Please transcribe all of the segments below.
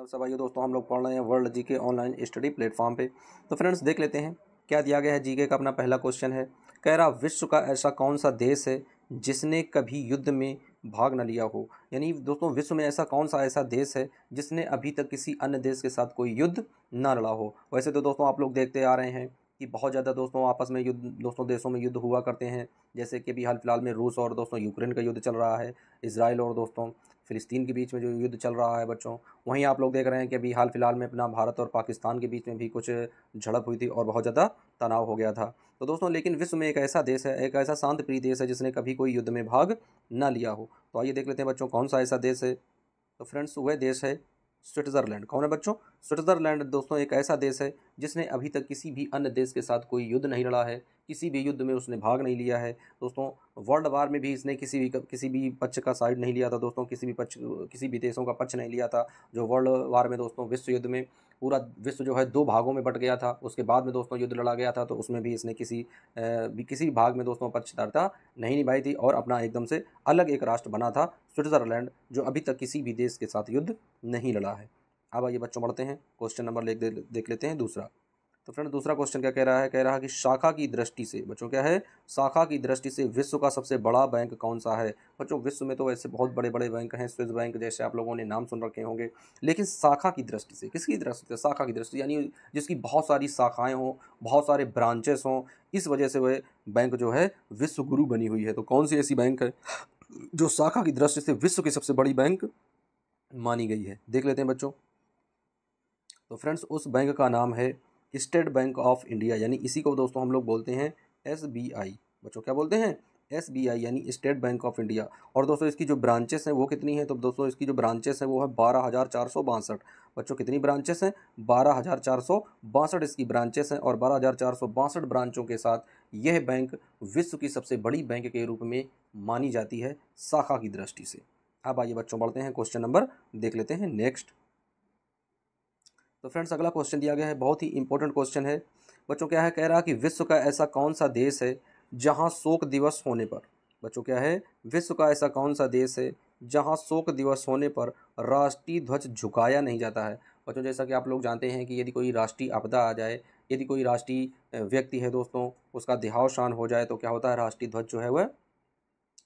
अब सब आइए दोस्तों, हम लोग पढ़ रहे हैं world GK online study platform पे। तो फ्रेंड्स देख लेते हैं क्या दिया गया है। जीके का अपना पहला क्वेश्चन है, कह रहा विश्व का ऐसा कौन सा देश है जिसने कभी युद्ध में भाग न लिया हो। यानी दोस्तों विश्व में ऐसा कौन सा ऐसा देश है जिसने अभी तक किसी अन्य देश के साथ कोई युद्ध ना लड़ा हो। वैसे तो दोस्तों आप लोग देखते आ रहे हैं कि बहुत ज़्यादा दोस्तों आपस में युद्ध दोस्तों देशों में युद्ध हुआ करते हैं। जैसे कि अभी हाल फिलहाल में रूस और दोस्तों यूक्रेन का युद्ध चल रहा है, इसराइल और दोस्तों फिलिस्तीन के बीच में जो युद्ध चल रहा है बच्चों। वहीं आप लोग देख रहे हैं कि अभी हाल फिलहाल में अपना भारत और पाकिस्तान के बीच में भी कुछ झड़प हुई थी और बहुत ज़्यादा तनाव हो गया था। तो दोस्तों लेकिन विश्व में एक ऐसा देश है, एक ऐसा शांत प्रिय देश है जिसने कभी कोई युद्ध में भाग ना लिया हो। तो आइए देख लेते हैं बच्चों कौन सा ऐसा देश है। तो फ्रेंड्स वह देश है स्विट्ज़रलैंड। कौन है बच्चों? स्विट्ज़रलैंड दोस्तों एक ऐसा देश है जिसने अभी तक किसी भी अन्य देश के साथ कोई युद्ध नहीं लड़ा है, किसी भी युद्ध में उसने भाग नहीं लिया है दोस्तों। वर्ल्ड वार में भी इसने किसी भी पक्ष का साइड नहीं लिया था दोस्तों, किसी भी देशों का पक्ष नहीं लिया था। जो वर्ल्ड वार में दोस्तों विश्व युद्ध में पूरा विश्व जो है दो भागों में बट गया था, उसके बाद में दोस्तों युद्ध लड़ा गया था, तो उसमें भी इसने किसी भाग में दोस्तों पक्षधारता नहीं निभाई थी और अपना एकदम से अलग एक राष्ट्र बना था स्विट्ज़रलैंड, जो अभी तक किसी भी देश के साथ युद्ध नहीं लड़ा है। अब आइए बच्चों बढ़ते हैं, क्वेश्चन नंबर देख लेते हैं दूसरा। तो फ्रेंड दूसरा क्वेश्चन क्या कह रहा है, कह रहा है कि शाखा की दृष्टि से बच्चों क्या है, शाखा की दृष्टि से विश्व का सबसे बड़ा बैंक कौन सा है। बच्चों विश्व में तो ऐसे बहुत बड़े बड़े बैंक हैं, स्विस बैंक जैसे आप लोगों ने नाम सुन रखे होंगे, लेकिन शाखा की दृष्टि से, किसकी दृष्टि से? शाखा की दृष्टि यानी जिसकी बहुत सारी शाखाएं हों, बहुत सारे ब्रांचेस हों, इस वजह से वह बैंक जो है विश्व गुरु बनी हुई है। तो कौन सी ऐसी बैंक है जो शाखा की दृष्टि से विश्व की सबसे बड़ी बैंक मानी गई है? देख लेते हैं बच्चों। तो फ्रेंड्स उस बैंक का नाम है स्टेट बैंक ऑफ इंडिया, यानी इसी को दोस्तों हम लोग बोलते हैं SBI। बच्चों क्या बोलते हैं? SBI यानी स्टेट बैंक ऑफ इंडिया। और दोस्तों इसकी जो ब्रांचेस हैं वो कितनी हैं? तो दोस्तों इसकी जो ब्रांचेस हैं वो है 12,462। बच्चों कितनी ब्रांचेस हैं? 12,462 इसकी ब्रांचेस हैं, और 12,462 ब्रांचों के साथ यह बैंक विश्व की सबसे बड़ी बैंक के रूप में मानी जाती है शाखा की दृष्टि से। अब आइए बच्चों बढ़ते हैं, क्वेश्चन नंबर देख लेते हैं नेक्स्ट। तो फ्रेंड्स अगला क्वेश्चन दिया गया है, बहुत ही इंपॉर्टेंट क्वेश्चन है बच्चों। क्या है, कह रहा कि विश्व का ऐसा कौन सा देश है जहां शोक दिवस होने पर, बच्चों क्या है, विश्व का ऐसा कौन सा देश है जहां शोक दिवस होने पर राष्ट्रीय ध्वज झुकाया नहीं जाता है। बच्चों जैसा कि आप लोग जानते हैं कि यदि कोई राष्ट्रीय आपदा आ जाए, यदि कोई राष्ट्रीय व्यक्ति है दोस्तों उसका देहावसान हो जाए, तो क्या होता है, राष्ट्रीय ध्वज जो है वह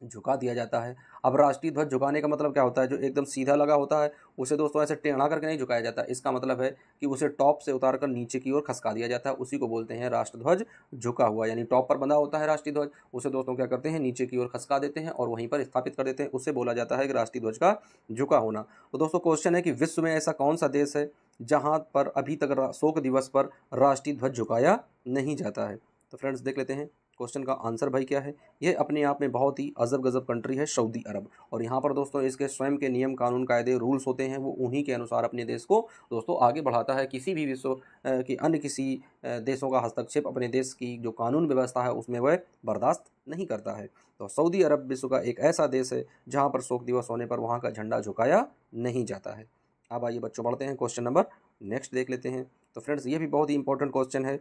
झुका दिया जाता है। अब राष्ट्रीय ध्वज झुकाने का मतलब क्या होता है, जो एकदम सीधा लगा होता है उसे दोस्तों ऐसे टेढ़ा करके नहीं झुकाया जाता। इसका मतलब है कि उसे टॉप से उतार कर नीचे की ओर खसका दिया जाता है, उसी को बोलते हैं राष्ट्रध्वज झुका हुआ। यानी टॉप पर बंधा होता है राष्ट्रीय ध्वज, उसे दोस्तों क्या करते हैं, नीचे की ओर खसका देते हैं और वहीं पर स्थापित कर देते हैं, उससे बोला जाता है कि राष्ट्रीय ध्वज का झुका होना। तो दोस्तों क्वेश्चन है कि विश्व में ऐसा कौन सा देश है जहाँ पर अभी तक शोक दिवस पर राष्ट्रीय ध्वज झुकाया नहीं जाता है। तो फ्रेंड्स देख लेते हैं क्वेश्चन का आंसर भाई क्या है। ये अपने आप में बहुत ही अजब गजब कंट्री है सऊदी अरब, और यहाँ पर दोस्तों इसके स्वयं के नियम कानून कायदे रूल्स होते हैं, वो उन्हीं के अनुसार अपने देश को दोस्तों आगे बढ़ाता है। किसी भी विश्व की अन्य किसी देशों का हस्तक्षेप अपने देश की जो कानून व्यवस्था है उसमें वह बर्दाश्त नहीं करता है। तो सऊदी अरब विश्व का एक ऐसा देश है जहाँ पर शोक दिवस होने पर वहाँ का झंडा झुकाया नहीं जाता है। अब आइए बच्चों बढ़ते हैं, क्वेश्चन नंबर नेक्स्ट देख लेते हैं। तो फ्रेंड्स ये भी बहुत ही इंपॉर्टेंट क्वेश्चन है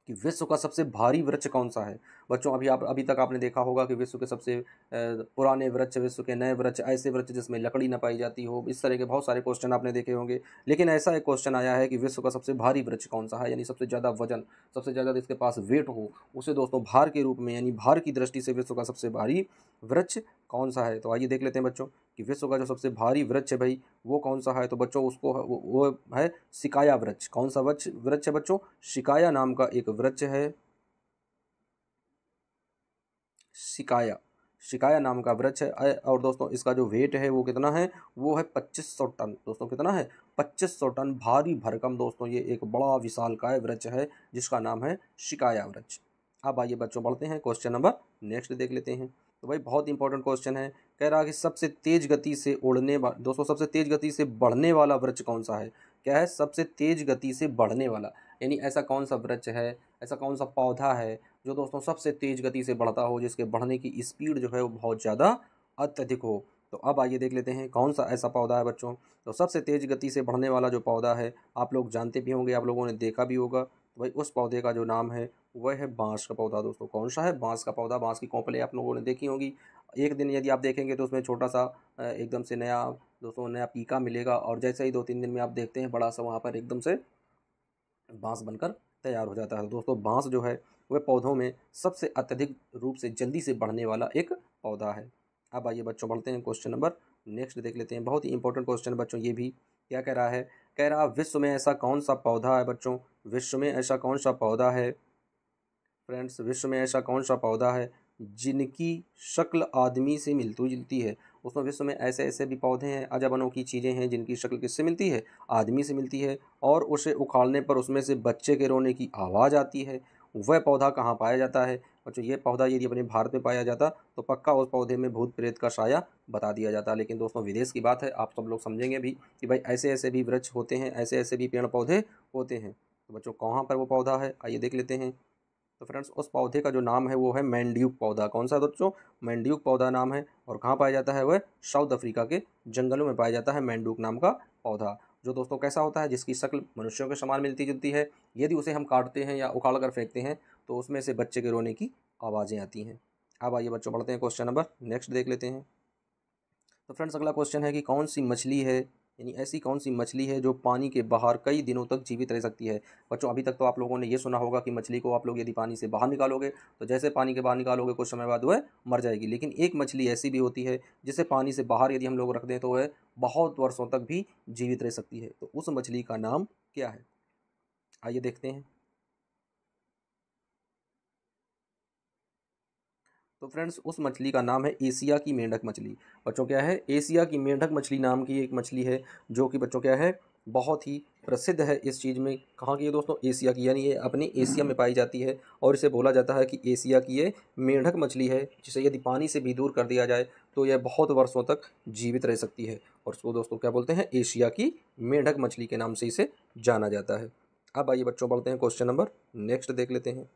कि विश्व का सबसे भारी वृक्ष कौन सा है। बच्चों अभी तक आपने देखा होगा कि विश्व के सबसे पुराने वृक्ष, विश्व के नए वृक्ष, ऐसे वृक्ष जिसमें लकड़ी न पाई जाती हो, इस तरह के बहुत सारे क्वेश्चन आपने देखे होंगे। लेकिन ऐसा एक क्वेश्चन आया है कि विश्व का सबसे भारी वृक्ष कौन सा है, यानी सबसे ज़्यादा वजन, सबसे ज़्यादा जिसके पास वेट हो, उसे दोस्तों भार के रूप में यानी भार की दृष्टि से विश्व का सबसे भारी वृक्ष कौन सा है। तो आइए देख लेते हैं बच्चों कि विश्व का जो सबसे भारी वृक्ष है भाई वो कौन सा है। तो बच्चों उसको वो है सिकाया वृक्ष। कौन सा वृक्ष है बच्चों? शिकाया नाम का एक वृक्ष है, शिकाया, शिकाया नाम का वृक्ष है। और दोस्तों इसका जो वेट है वो कितना है, वो है 2500 टन। दोस्तों कितना है? 2500 टन भारी भरकम दोस्तों ये एक बड़ा विशालकाय वृक्ष है जिसका नाम है शिकाया वृक्ष। अब आइए बच्चों बढ़ते हैं, क्वेश्चन नंबर नेक्स्ट देख लेते हैं। तो भाई बहुत इंपॉर्टेंट क्वेश्चन है, कह रहा है कि सबसे तेज गति से उड़ने वाला, दोस्तों सबसे तेज गति से बढ़ने वाला वृक्ष कौन सा है। क्या है? सबसे तेज गति से बढ़ने वाला, यानी ऐसा कौन सा वृक्ष है, ऐसा कौन सा पौधा है जो दोस्तों सबसे तेज गति से बढ़ता हो, जिसके बढ़ने की स्पीड जो है वो बहुत ज़्यादा अत्यधिक हो। तो अब आइए देख लेते हैं कौन सा ऐसा पौधा है बच्चों। तो सबसे तेज गति से बढ़ने वाला जो पौधा है आप लोग जानते भी होंगे, आप लोगों ने देखा भी होगा। तो भाई उस पौधे का जो नाम है वह है बांस का पौधा। दोस्तों कौन सा है? बांस का पौधा। बांस की कोंपलें आप लोगों ने देखी होंगी, एक दिन यदि आप देखेंगे तो उसमें छोटा सा एकदम से नया दोस्तों नया पीका मिलेगा, और जैसे ही 2-3 दिन में आप देखते हैं बड़ा सा वहाँ पर एकदम से बांस बनकर तैयार हो जाता है। दोस्तों बांस जो है वह पौधों में सबसे अत्यधिक रूप से जल्दी से बढ़ने वाला एक पौधा है। अब आइए बच्चों बढ़ते हैं क्वेश्चन नंबर नेक्स्ट देख लेते हैं। बहुत ही इंपॉर्टेंट क्वेश्चन है बच्चों ये भी। क्या कह रहा है? कह रहा विश्व में ऐसा कौन सा पौधा है बच्चों, विश्व में ऐसा कौन सा पौधा है फ्रेंड्स, विश्व में ऐसा कौन सा पौधा है जिनकी शक्ल आदमी से मिलती जुलती है। उसमें विश्व में ऐसे ऐसे भी पौधे हैं, अजब अनोखी चीज़ें हैं जिनकी शक्ल किससे मिलती है, आदमी से मिलती है, और उसे उखाड़ने पर उसमें से बच्चे के रोने की आवाज़ आती है। वह पौधा कहाँ पाया जाता है बच्चों? ये पौधा यदि अपने भारत में पाया जाता तो पक्का उस पौधे में भूत प्रेत का साया बता दिया जाता। लेकिन दोस्तों विदेश की बात है, आप सब लोग समझेंगे भी कि भाई ऐसे ऐसे भी वृक्ष होते हैं, ऐसे ऐसे भी पेड़ पौधे होते हैं। तो बच्चों कहाँ पर वो पौधा है आइए देख लेते हैं। तो फ्रेंड्स उस पौधे का जो नाम है वो है मैंड्यूक पौधा। कौन सा दोस्तों? मैंड्यूक पौधा नाम है। और कहाँ पाया जाता है? वह साउथ अफ्रीका के जंगलों में पाया जाता है मैंड्यूक नाम का पौधा। जो दोस्तों कैसा होता है? जिसकी शक्ल मनुष्यों के समान मिलती जुलती है। यदि उसे हम काटते हैं या उखाड़ कर फेंकते हैं तो उसमें से बच्चे के रोने की आवाज़ें आती हैं। अब आइए बच्चों बढ़ते हैं क्वेश्चन नंबर नेक्स्ट देख लेते हैं। तो फ्रेंड्स अगला क्वेश्चन है कि कौन सी मछली है, यानी ऐसी कौन सी मछली है जो पानी के बाहर कई दिनों तक जीवित रह सकती है। बच्चों अभी तक तो आप लोगों ने ये सुना होगा कि मछली को आप लोग यदि पानी से बाहर निकालोगे तो जैसे पानी के बाहर निकालोगे कुछ समय बाद वह मर जाएगी। लेकिन एक मछली ऐसी भी होती है जिसे पानी से बाहर यदि हम लोग रख दें तो वह बहुत वर्षों तक भी जीवित रह सकती है। तो उस मछली का नाम क्या है आइए देखते हैं। तो फ्रेंड्स उस मछली का नाम है एशिया की मेंढक मछली। बच्चों क्या है? एशिया की मेंढक मछली नाम की एक मछली है जो कि बच्चों क्या है, बहुत ही प्रसिद्ध है इस चीज़ में। कहाँ की है दोस्तों? एशिया की, यानी ये अपनी एशिया में पाई जाती है और इसे बोला जाता है कि एशिया की ये मेंढक मछली है, जिसे यदि पानी से भी दूर कर दिया जाए तो यह बहुत वर्षों तक जीवित रह सकती है। और उसको दोस्तों क्या बोलते हैं? एशिया की मेंढक मछली के नाम से इसे जाना जाता है। अब आइए बच्चों बढ़ते हैं क्वेश्चन नंबर नेक्स्ट देख लेते हैं।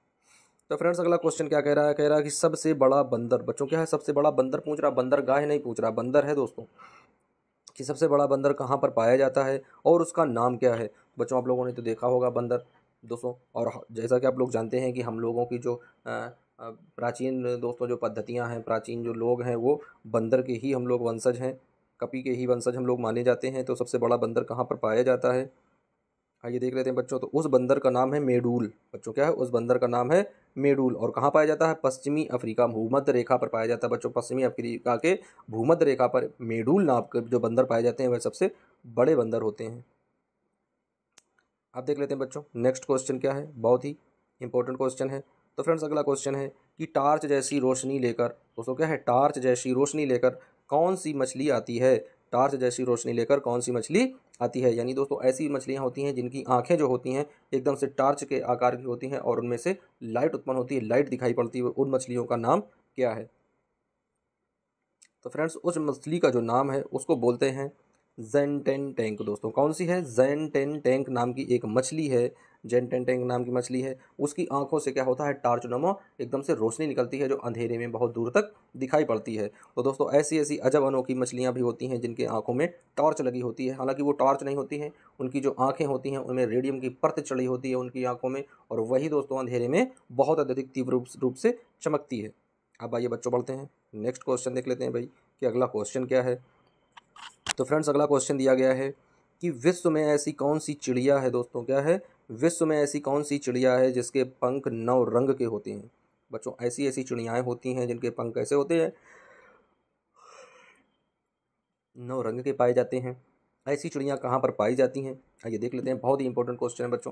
तो फ्रेंड्स अगला क्वेश्चन क्या कह रहा है? कह रहा है कि सबसे बड़ा बंदर। बच्चों क्या है? सबसे बड़ा बंदर पूछ रहा, बंदर गाय नहीं पूछ रहा, बंदर है दोस्तों। कि सबसे बड़ा बंदर कहाँ पर पाया जाता है और उसका नाम क्या है। बच्चों आप लोगों ने तो देखा होगा बंदर दोस्तों, और जैसा कि आप लोग जानते हैं कि हम लोगों की जो प्राचीन दोस्तों जो पद्धतियाँ हैं, प्राचीन जो लोग हैं वो बंदर के ही हम लोग वंशज हैं, कपि के ही वंशज हम लोग माने जाते हैं। तो सबसे बड़ा बंदर कहाँ पर पाया जाता है आइए देख लेते हैं बच्चों। तो उस बंदर का नाम है मेडूल। बच्चों क्या है? उस बंदर का नाम है मेडूल। और कहाँ पाया जाता है? पश्चिमी अफ्रीका भूमध्य रेखा पर पाया जाता है। बच्चों पश्चिमी अफ्रीका के भूमध्य रेखा पर मेडूल नाम के जो बंदर पाए जाते हैं वह सबसे बड़े बंदर होते हैं। अब देख लेते हैं बच्चों नेक्स्ट क्वेश्चन क्या है, बहुत ही इंपॉर्टेंट क्वेश्चन है। तो फ्रेंड्स अगला क्वेश्चन है कि टार्च जैसी रोशनी लेकर, दोस्तों क्या है? टार्च जैसी रोशनी लेकर कौन सी मछली आती है? टार्च जैसी रोशनी लेकर कौन सी मछली आती है? यानी दोस्तों ऐसी मछलियाँ होती हैं जिनकी आंखें जो होती हैं एकदम से टार्च के आकार की होती हैं और उनमें से लाइट उत्पन्न होती है, लाइट दिखाई पड़ती है। उन मछलियों का नाम क्या है? तो फ्रेंड्स उस मछली का जो नाम है उसको बोलते हैं जेंटेन टैंक। दोस्तों कौन सी है? जेंटेन टैंक नाम की एक मछली है, जेंटेन टैंक नाम की मछली है। उसकी आंखों से क्या होता है? टार्च नुमा एकदम से रोशनी निकलती है जो अंधेरे में बहुत दूर तक दिखाई पड़ती है। तो दोस्तों ऐसी ऐसी अजब अनोखी मछलियाँ भी होती हैं जिनके आंखों में टॉर्च लगी होती है। हालांकि वो टॉर्च नहीं होती हैं, उनकी जो आंखें होती हैं उनमें रेडियम की परत चढ़ी होती है उनकी आंखों में, और वही दोस्तों अंधेरे में बहुत अत्यधिक तीव्र रूप से चमकती है। अब आइए बच्चों बढ़ते हैं नेक्स्ट क्वेश्चन देख लेते हैं भाई कि अगला क्वेश्चन क्या है। तो फ्रेंड्स अगला क्वेश्चन दिया गया है कि विश्व में ऐसी कौन सी चिड़िया है। दोस्तों क्या है? विश्व में ऐसी कौन सी चिड़िया है जिसके पंख 9 रंग के होते हैं। बच्चों ऐसी ऐसी चिड़ियाएँ होती हैं जिनके पंख कैसे होते हैं? 9 रंग के पाए जाते हैं। ऐसी चिड़ियाँ कहाँ पर पाई जाती हैं आइए देख लेते हैं। बहुत ही इंपॉर्टेंट क्वेश्चन है बच्चों।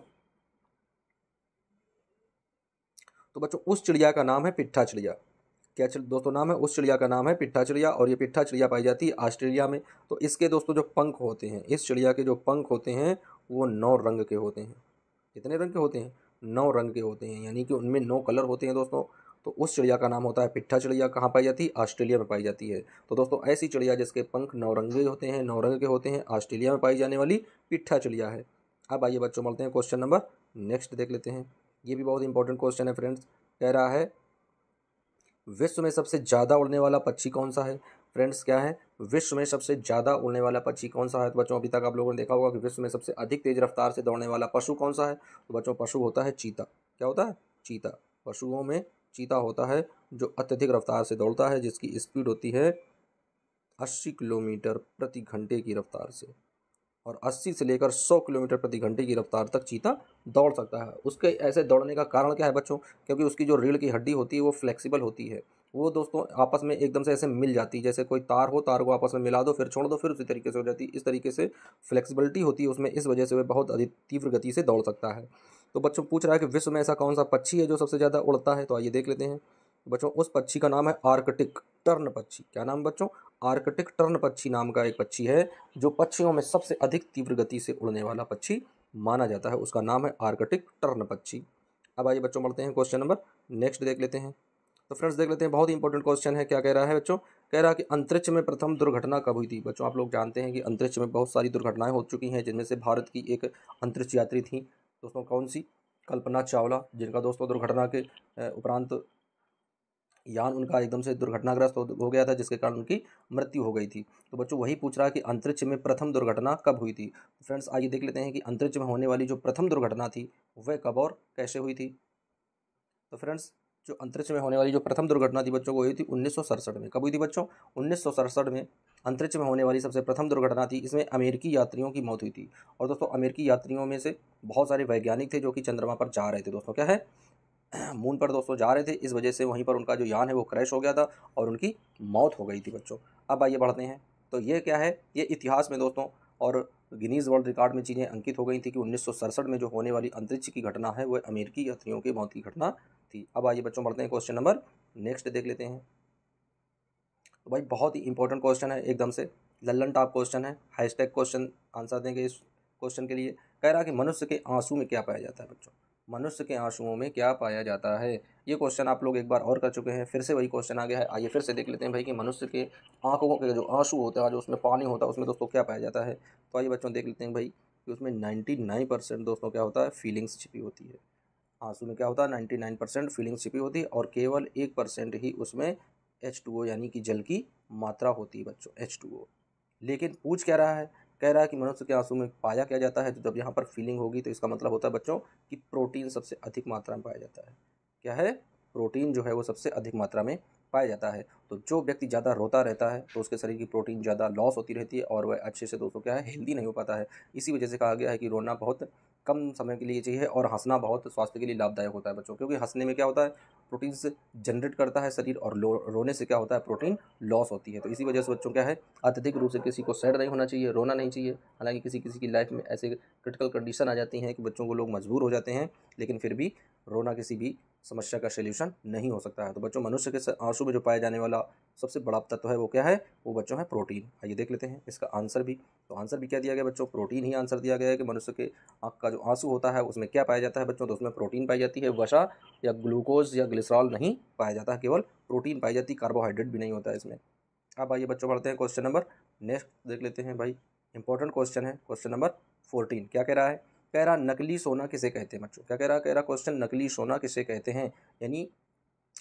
तो बच्चों उस चिड़िया का नाम है पिट्ठा चिड़िया। क्या दोस्तों नाम है? उस चिड़िया का नाम है पिट्ठा चिड़िया, और ये पिट्ठा चिड़िया पाई जाती है ऑस्ट्रेलिया में। तो इसके दोस्तों जो पंख होते हैं, इस चिड़िया के जो पंख होते हैं वो 9 रंग के होते हैं। कितने रंग के होते हैं? 9 रंग के होते हैं, यानी कि उनमें 9 कलर होते हैं दोस्तों। तो उस चिड़िया का नाम होता है पिट्ठा चिड़िया। कहाँ पाई जाती है? ऑस्ट्रेलिया में पाई जाती है। तो दोस्तों ऐसी चिड़िया जिसके पंख 9 रंगे होते हैं, 9 रंग के होते हैं, ऑस्ट्रेलिया में पाई जाने वाली पिट्ठा चिड़िया है। अब आइए बच्चों बढ़ते हैं क्वेश्चन नंबर नेक्स्ट देख लेते हैं। ये भी बहुत इंपॉर्टेंट क्वेश्चन है फ्रेंड्स। कह रहा है विश्व में सबसे ज़्यादा उड़ने वाला पक्षी कौन सा है। फ्रेंड्स क्या है? विश्व में सबसे ज़्यादा उड़ने वाला पक्षी कौन सा है? तो बच्चों अभी तक आप लोगों ने देखा होगा कि विश्व में सबसे अधिक तेज रफ्तार से दौड़ने वाला पशु कौन सा है। तो बच्चों पशु होता है चीता। क्या होता है? चीता। पशुओं में चीता होता है जो अत्यधिक रफ्तार से दौड़ता है, जिसकी स्पीड होती है 80 किलोमीटर प्रति घंटे की रफ्तार से, और 80 से लेकर 100 किलोमीटर प्रति घंटे की रफ्तार तक चीता दौड़ सकता है। उसके ऐसे दौड़ने का कारण क्या है बच्चों? क्योंकि उसकी जो रीढ़ की हड्डी होती है वो फ्लेक्सिबल होती है, वो दोस्तों आपस में एकदम से ऐसे मिल जाती है, जैसे कोई तार हो, तार को आपस में मिला दो फिर छोड़ दो, फिर उसी तरीके से हो जाती है। इस तरीके से फ्लेक्सिबिलिटी होती है उसमें, इस वजह से वह बहुत अधिक तीव्र गति से दौड़ सकता है। तो बच्चों पूछ रहा है कि विश्व में ऐसा कौन सा पक्षी है जो सबसे ज़्यादा उड़ता है, तो आइए देख लेते हैं बच्चों। उस पक्षी का नाम है आर्कटिक टर्न पक्षी। क्या नाम बच्चों? आर्कटिक टर्न पक्षी नाम का एक पक्षी है जो पक्षियों में सबसे अधिक तीव्र गति से उड़ने वाला पक्षी माना जाता है, उसका नाम है आर्कटिक टर्न पक्षी। अब आइए बच्चों बढ़ते हैं क्वेश्चन नंबर नेक्स्ट देख लेते हैं। तो फ्रेंड्स देख लेते हैं, बहुत ही इंपॉर्टेंट क्वेश्चन है। क्या कह रहा है बच्चों? कह रहा है कि अंतरिक्ष में प्रथम दुर्घटना कब हुई थी? बच्चों आप लोग जानते हैं कि अंतरिक्ष में बहुत सारी दुर्घटनाएं हो चुकी हैं, जिनमें से भारत की एक अंतरिक्ष यात्री थी दोस्तों, कौन सी? कल्पना चावला, जिनका दोस्तों दुर्घटना के उपरांत यान उनका एकदम से दुर्घटनाग्रस्त हो गया था, जिसके कारण उनकी मृत्यु हो गई थी। तो बच्चों वही पूछ रहा है कि अंतरिक्ष में प्रथम दुर्घटना कब हुई थी। फ्रेंड्स आइए देख लेते हैं कि अंतरिक्ष में होने वाली जो प्रथम दुर्घटना थी वह कब और कैसे हुई थी। तो फ्रेंड्स जो अंतरिक्ष में होने वाली जो प्रथम दुर्घटना थी बच्चों, वो हुई थी 1967 में। कब हुई थी बच्चों? 1967 में अंतरिक्ष में होने वाली सबसे प्रथम दुर्घटना थी। इसमें अमेरिकी यात्रियों की मौत हुई थी। और दोस्तों अमेरिकी यात्रियों में से बहुत सारे वैज्ञानिक थे जो कि चंद्रमा पर जा रहे थे दोस्तों, क्या है, मून पर दोस्तों जा रहे थे। इस वजह से वहीं पर उनका जो यान है वो क्रैश हो गया था और उनकी मौत हो गई थी बच्चों। अब आइए बढ़ते हैं। तो ये क्या है, ये इतिहास में दोस्तों और गिनीज वर्ल्ड रिकॉर्ड में चीज़ें अंकित हो गई थी कि 1967 में जो होने वाली अंतरिक्ष की घटना है वह अमेरिकी यात्रियों की मौत की घटना थी। अब आइए बच्चों बढ़ते हैं क्वेश्चन नंबर नेक्स्ट देख लेते हैं। तो भाई बहुत ही इंपॉर्टेंट क्वेश्चन है, एकदम से लल्लन टॉप क्वेश्चन है, हैशटैग क्वेश्चन आंसर देंगे इस क्वेश्चन के लिए। कह रहा है कि मनुष्य के आंसू में क्या पाया जाता है बच्चों? मनुष्य के आंसुओं में क्या पाया जाता है? ये क्वेश्चन आप लोग एक बार और कर चुके हैं, फिर से वही क्वेश्चन आ गया है। आइए फिर से देख लेते हैं भाई कि मनुष्य के आंखों के जो आंसू होता है, जो उसमें पानी होता है, उसमें दोस्तों क्या पाया जाता है। तो आइए बच्चों देख लेते हैं भाई कि उसमें 99% दोस्तों क्या होता है, फीलिंग्स छिपी होती है। आंसू में क्या होता है, 99% फीलिंग्स छिपी होती है, और केवल 1% ही उसमें H2O यानी कि जल की मात्रा होती है बच्चों, H2O। लेकिन पूछ क्या रहा है? कह रहा है कि मनुष्य के आंसू में पाया क्या जाता है। तो जब यहाँ पर फीलिंग होगी तो इसका मतलब होता है बच्चों कि प्रोटीन सबसे अधिक मात्रा में पाया जाता है। क्या है? प्रोटीन जो है वो सबसे अधिक मात्रा में पाया जाता है। तो जो व्यक्ति ज़्यादा रोता रहता है तो उसके शरीर की प्रोटीन ज़्यादा लॉस होती रहती है और वह अच्छे से दोस्तों क्या है, हेल्दी नहीं हो पाता है। इसी वजह से कहा गया है कि रोना बहुत कम समय के लिए चाहिए और हंसना बहुत स्वास्थ्य के लिए लाभदायक होता है बच्चों, क्योंकि हंसने में क्या होता है, प्रोटीन से जनरेट करता है शरीर, और रोने से क्या होता है, प्रोटीन लॉस होती है। तो इसी वजह से बच्चों क्या है, अत्यधिक रूप से किसी को सैड नहीं होना चाहिए, रोना नहीं चाहिए। हालांकि किसी किसी की लाइफ में ऐसे क्रिटिकल कंडीशन आ जाती हैं कि बच्चों को लोग मजबूर हो जाते हैं, लेकिन फिर भी रोना किसी भी समस्या का सॉल्यूशन नहीं हो सकता है। तो बच्चों मनुष्य के आंसू में जो पाया जाने वाला सबसे बड़ा तत्व है वो क्या है, वो बच्चों है प्रोटीन। आइए देख लेते हैं इसका आंसर भी। तो आंसर भी क्या दिया गया बच्चों, प्रोटीन ही आंसर दिया गया है कि मनुष्य के आँख का जो आंसू होता है उसमें क्या पाया जाता है बच्चों, तो उसमें प्रोटीन पाई जाती है। वसा या ग्लूकोज या ग्लिसरॉल नहीं पाया जाता है, केवल प्रोटीन पाई जाती है, कार्बोहाइड्रेट भी नहीं होता है इसमें। अब आइए बच्चों बढ़ते हैं क्वेश्चन नंबर नेक्स्ट देख लेते हैं भाई। इंपॉर्टेंट क्वेश्चन है क्वेश्चन नंबर 14। क्या कह रहा है? कह रहा नकली सोना किसे कहते हैं बच्चों? क्या कह रहा है? कह रहा क्वेश्चन नकली सोना किसे कहते हैं, यानी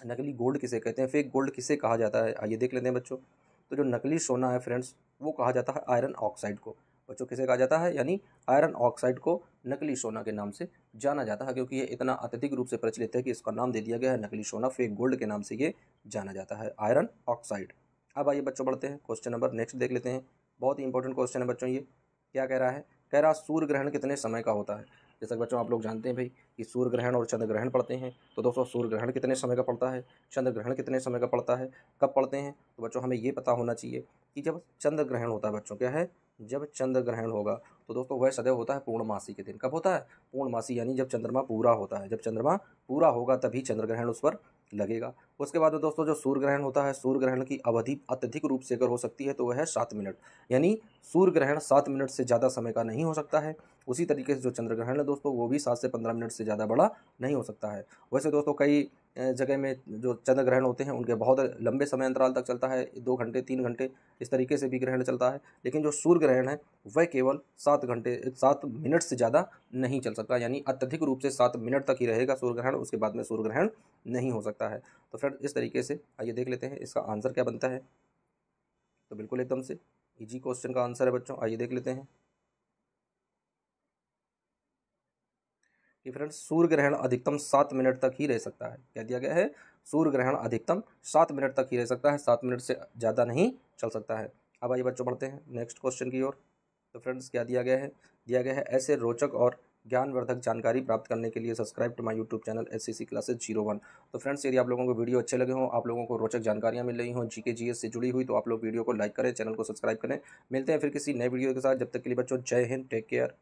नकली गोल्ड किसे कहते हैं, फेक गोल्ड किसे कहा जाता है। आइए देख लेते हैं बच्चों। तो जो नकली सोना है फ्रेंड्स, वो कहा जाता है आयरन ऑक्साइड को। बच्चों किसे कहा जाता है, यानी आयरन ऑक्साइड को नकली सोना के नाम से जाना जाता है, क्योंकि ये इतना अत्यधिक रूप से प्रचलित है कि इसका नाम दे दिया गया है नकली सोना, फेक गोल्ड के नाम से ये जाना जाता है, आयरन ऑक्साइड। अब आइए बच्चों बढ़ते हैं क्वेश्चन नंबर नेक्स्ट देख लेते हैं। बहुत ही इंपॉर्टेंट क्वेश्चन है बच्चों ये। क्या कह रहा है? कह रहा सूर्य ग्रहण कितने समय का होता है। जैसा कि बच्चों आप लोग जानते हैं भाई कि सूर्य ग्रहण और चंद्र ग्रहण पड़ते हैं। तो दोस्तों सूर्य ग्रहण कितने समय का पड़ता है, चंद्र ग्रहण कितने समय का पड़ता है, कब पड़ते हैं? तो बच्चों हमें ये पता होना चाहिए कि जब चंद्र ग्रहण होता है बच्चों, क्या है, जब चंद्र ग्रहण होगा तो दोस्तों वह सदैव होता है पूर्णमासी के दिन। कब होता है? पूर्णमासी, यानी जब चंद्रमा पूरा होता है। जब चंद्रमा पूरा होगा तभी चंद्र ग्रहण उस पर लगेगा। उसके बाद में दोस्तों जो सूर्य ग्रहण होता है, सूर्य ग्रहण की अवधि अत्यधिक रूप से अगर हो सकती है तो वह है 7 मिनट, यानी सूर्य ग्रहण 7 मिनट से ज़्यादा समय का नहीं हो सकता है। उसी तरीके से जो चंद्र ग्रहण है दोस्तों, वो भी 7 से 15 मिनट से ज़्यादा बड़ा नहीं हो सकता है। वैसे दोस्तों कई जगह में जो चंद्र ग्रहण होते हैं उनके बहुत लंबे समय अंतराल तक चलता है, 2 घंटे 3 घंटे इस तरीके से भी ग्रहण चलता है। लेकिन जो सूर्य ग्रहण है वह केवल 7 घंटे 7 मिनट से ज़्यादा नहीं चल सकता, यानी अत्यधिक रूप से 7 मिनट तक ही रहेगा सूर्य ग्रहण, उसके बाद में सूर्य ग्रहण नहीं हो सकता है। तो फ्रेंड इस तरीके से आइए देख लेते हैं इसका आंसर क्या बनता है। तो बिल्कुल एकदम से इजी क्वेश्चन का आंसर है बच्चों। आइए देख लेते हैं कि फ्रेंड्स सूर्य ग्रहण अधिकतम 7 मिनट तक ही रह सकता है। क्या दिया गया है? सूर्य ग्रहण अधिकतम 7 मिनट तक ही रह सकता है, 7 मिनट से ज़्यादा नहीं चल सकता है। अब आइए बच्चों बढ़ते हैं नेक्स्ट क्वेश्चन की ओर। तो फ्रेंड्स क्या दिया गया है, दिया गया है ऐसे रोचक और ज्ञानवर्धक जानकारी प्राप्त करने के लिए subscribe to my YouTube channel SCC classes 01। तो फ्रेंड्स यदि आप लोगों को वीडियो अच्छे लगे हों, आप लोगों को रोचक जानकारियां मिल रही हों GK GS से जुड़ी हुई, तो आप लोग वीडियो को लाइक करें, चैनल को सब्सक्राइब करें। मिलते हैं फिर किसी नए वीडियो के साथ, जब तक के लिए बच्चों जय हिंद, टेक केयर।